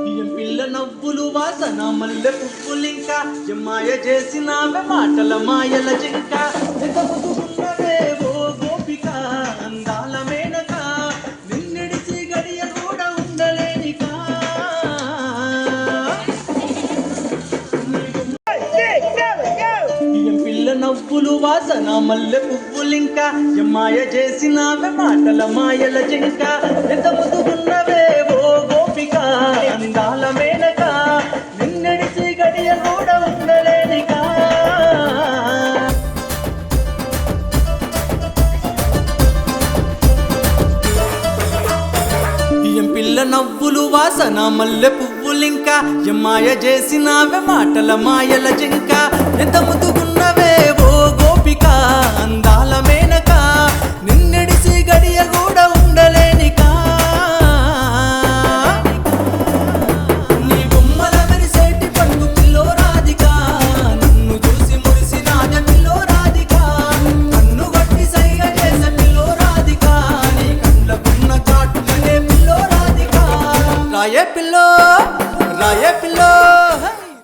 పిల్ల నవ్వులు వాసన మల్లె పువ్వులింకా మాయ చేసినావే మాటల మాయల జింక ఓ గోపిక అందాల మేనక నిన్నడిసి గడియ కూడా ఉండలేనికా పిల్ల నవ్వులు వాసన మల్లె పువ్వులింకా మాయ చేసినావే మాటల మాయల జింక ఎంత ముదుగున్నవే ఓ గోపిక అందాల మేనక నిన్నడిసి గడియ కూడా ఉండలేనికా పిల్ల నవ్వులు వాసన మల్లె పువ్వులింకా మాయ చేసినావే మాటల మాయల జింక ఎంత ముదుగున్నవే ఓ గోపిక అందాల మేనక నిన్నడిసి గడియ కూడా ఉండలేనికా నీ బొమ్మల మెరిసేటి పట్టు పిల్లో రాధిక నన్ను చూసి మురిసి రాజ పిల్లో రాధిక కన్ను గట్టి సైగ చేసే పిల్లో రాధిక నీ కండ్లకున్న చాటులనే పిల్లో రాధిక రాయే పిల్లో